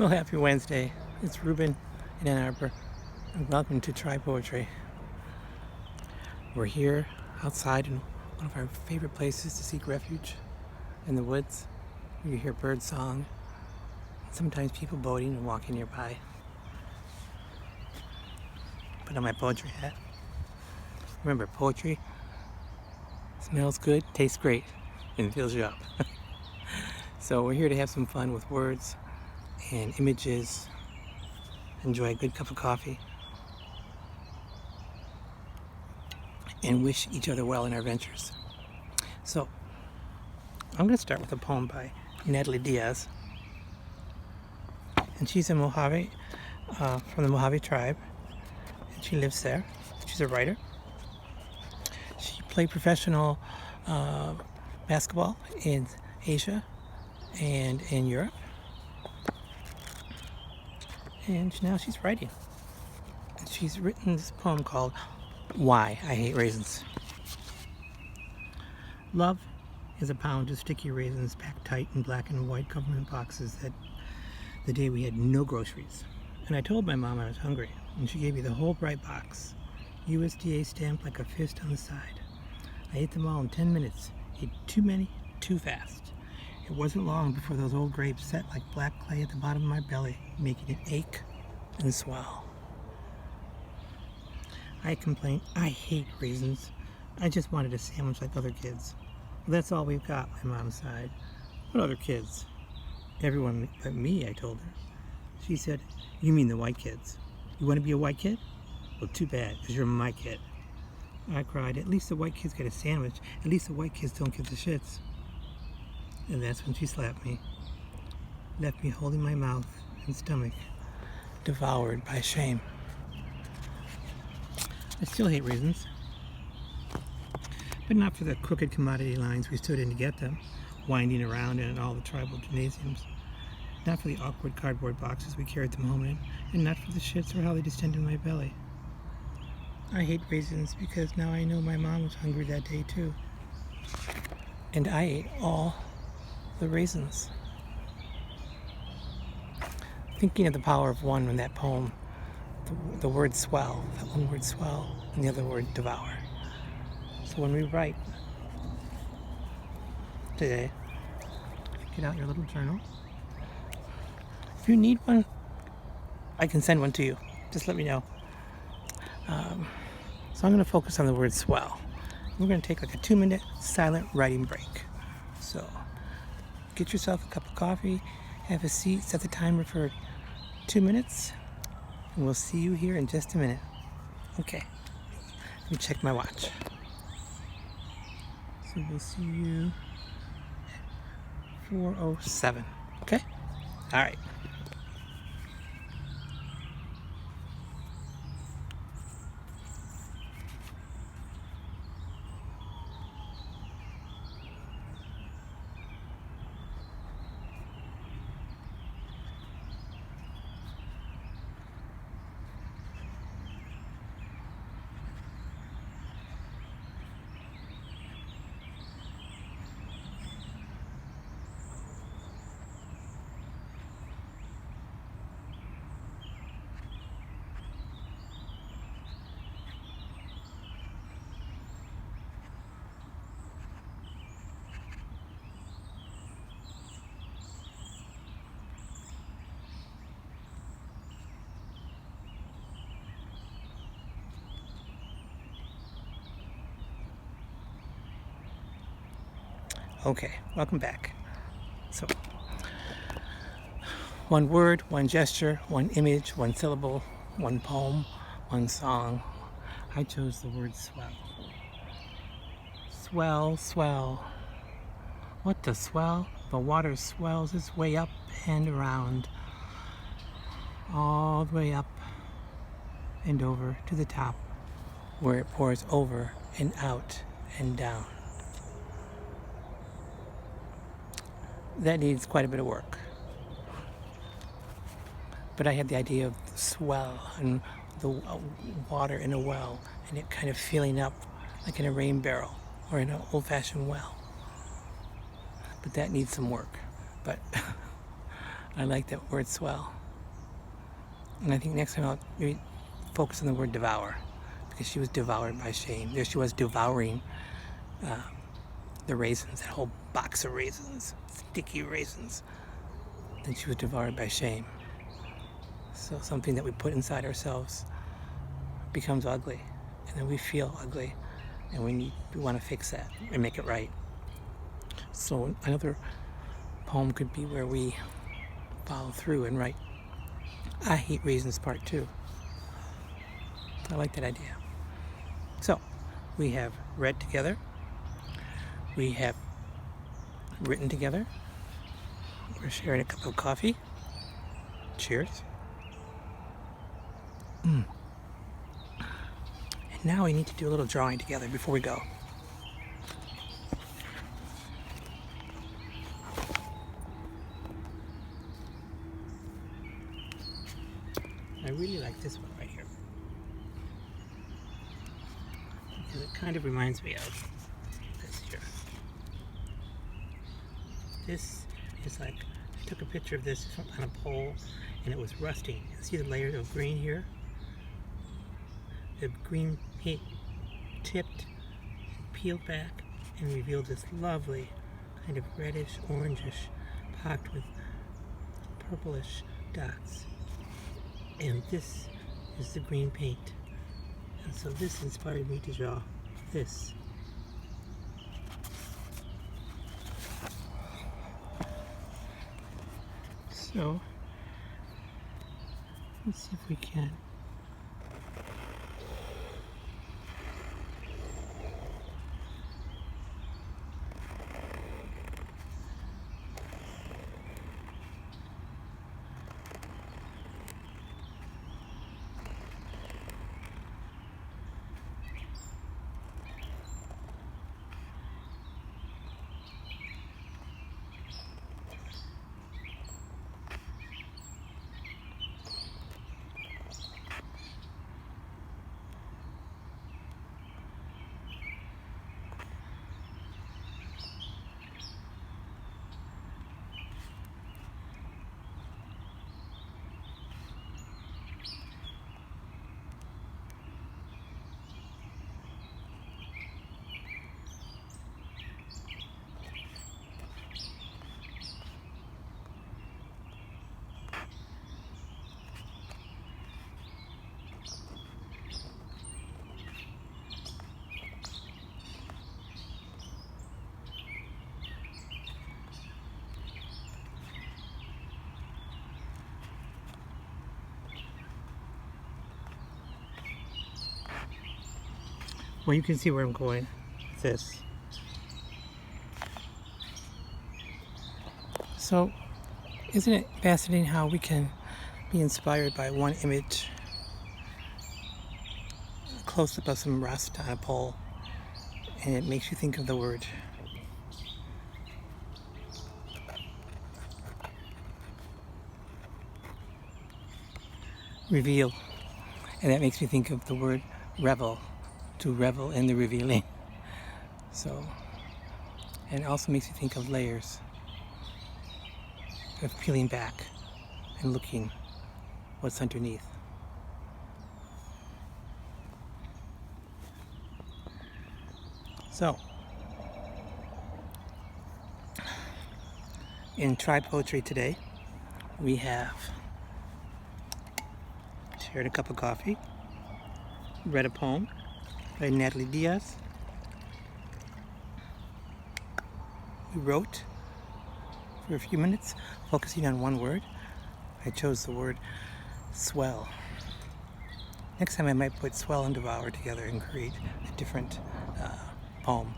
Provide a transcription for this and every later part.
Well, happy Wednesday. It's Ruben in Ann Arbor, and welcome to Try Poetry. We're here outside in one of our favorite places to seek refuge, in the woods. You hear bird song, sometimes people boating and walking nearby. Put on my poetry hat. Remember, poetry smells good, tastes great, and fills you up. So we're here to have some fun with words and images, enjoy a good cup of coffee, and wish each other well in our ventures. So I'm going to start with a poem by Natalie Diaz, and she's a Mojave, from the Mojave tribe, and she lives there. She's a writer. She played professional basketball in Asia and in Europe, and now she's writing. And she's written this poem called Why I Hate Raisins. Love is a pound of sticky raisins packed tight in black and white government boxes that the day we had no groceries. And I told my mom I was hungry, and she gave me the whole bright box, USDA stamped like a fist on the side. I ate them all in 10 minutes, ate too many, too fast. It wasn't long before those old grapes set like black clay at the bottom of my belly, making it ache and swell. I complained, I hate raisins. I just wanted a sandwich like other kids. Well, that's all we've got, my mom sighed. What other kids? Everyone but me, I told her. She said, you mean the white kids. You want to be a white kid? Well, too bad, because you're my kid. I cried, at least the white kids get a sandwich. At least the white kids don't give the shits. And that's when she slapped me, left me holding my mouth and stomach, devoured by shame. I still hate raisins, but not for the crooked commodity lines we stood in to get them, winding around in all the tribal gymnasiums. Not for the awkward cardboard boxes we carried them home in, and not for the shits or how they distended my belly. I hate raisins because now I know my mom was hungry that day too. And I ate all the raisins. Thinking of the power of one in that poem, the word swell, that one word swell, and the other word devour. So when we write today, get out your little journal. If you need one, I can send one to you. Just let me know. So I'm going to focus on the word swell. We're going to take like a 2-minute silent writing break. So get yourself a cup of coffee, have a seat, set the timer for 2 minutes, and we'll see you here in just a minute. Okay, let me check my watch. So we'll see you at 4:07. Okay? All right. Okay, welcome back. So, one word, one gesture, one image, one syllable, one poem, one song. I chose the word swell. Swell, swell. What the swell? The water swells its way up and around, all the way up and over to the top, where it pours over and out and down. That needs quite a bit of work. But I had the idea of the swell and the water in a well, and it kind of filling up like in a rain barrel or in an old-fashioned well. But that needs some work. But I like that word swell. And I think next time I'll maybe focus on the word devour, because she was devoured by shame. There she was devouring the raisins, that whole box of raisins, sticky raisins. Then she was devoured by shame. So something that we put inside ourselves becomes ugly, and then we feel ugly, and we want to fix that and make it right. So another poem could be where we follow through and write I Hate Raisins Part 2. I like that idea. So we have read together, we have written together, we're sharing a cup of coffee. Cheers. And now we need to do a little drawing together before we go. I really like this one right here, because it kind of reminds me of this here. This is like, I took a picture of this on a pole and it was rusting. See the layers of green here? The green paint tipped, peeled back, and revealed this lovely kind of reddish, orangish, pocked with purplish dots. And this is the green paint. And so this inspired me to draw this. So, let's see if we can. Well, you can see where I'm going with this. So, isn't it fascinating how we can be inspired by one image, a close-up of some rust on a pole, and it makes you think of the word reveal, and that makes me think of the word revel, to revel in the revealing. So, and it also makes me think of layers, of peeling back and looking what's underneath. So, in Try Poetry today, we have shared a cup of coffee, read a poem by Natalie Diaz. We wrote for a few minutes, focusing on one word. I chose the word swell. Next time I might put swell and devour together and create a different poem.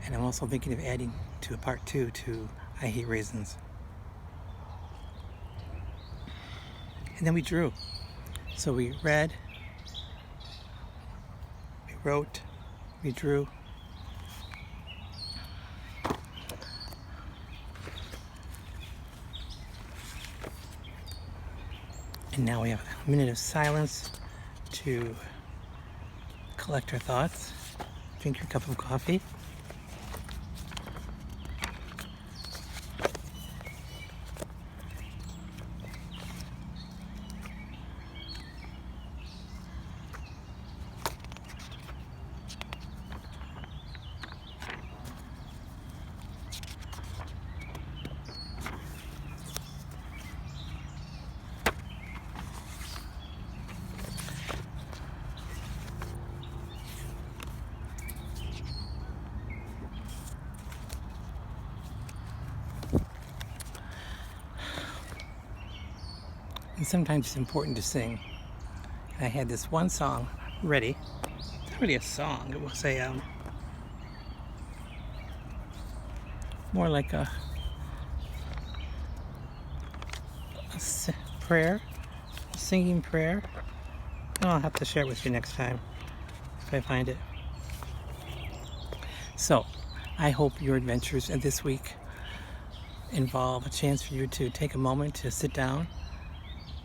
And I'm also thinking of adding to a part 2 to I Hate Raisins. And then we drew. So we read, we wrote, we drew. And now we have a minute of silence to collect our thoughts. Drink your cup of coffee. And sometimes it's important to sing. And I had this one song ready. It's not really a song. It was a more like a prayer, a singing prayer. I'll have to share it with you next time if I find it. So, I hope your adventures this week involve a chance for you to take a moment to sit down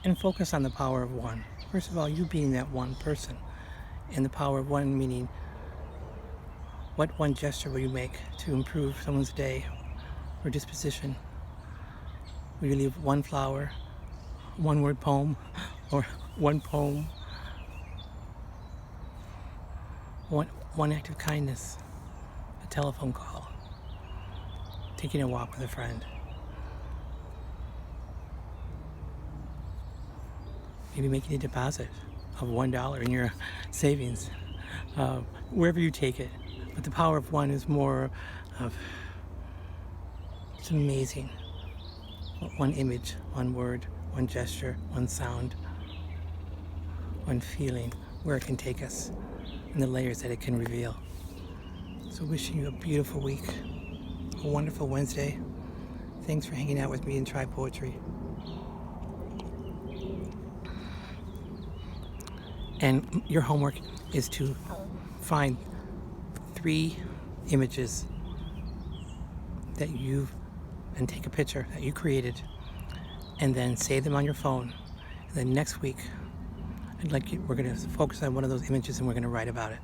and focus on the power of one. First of all, you being that one person, and the power of one meaning what one gesture will you make to improve someone's day or disposition? Will you leave one flower, one word poem, or one poem? One act of kindness, a telephone call, taking a walk with a friend. Maybe making a deposit of $1 in your savings, wherever you take it. But the power of one is more of, it's amazing. One image, one word, one gesture, one sound, one feeling, where it can take us, and the layers that it can reveal. So wishing you a beautiful week, a wonderful Wednesday. Thanks for hanging out with me in Try Poetry. And your homework is to find 3 images that and take a picture that you created, and then save them on your phone. And then next week, we're going to focus on one of those images and we're going to write about it.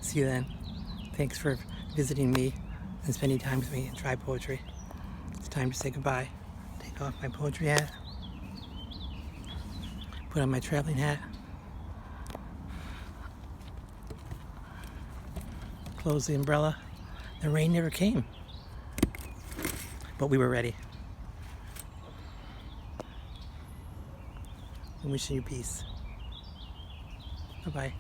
See you then. Thanks for visiting me and spending time with me and Try Poetry. It's time to say goodbye. Take off my poetry hat. Put on my traveling hat. Close the umbrella. The rain never came, but we were ready. I'm wishing you peace. Bye-bye.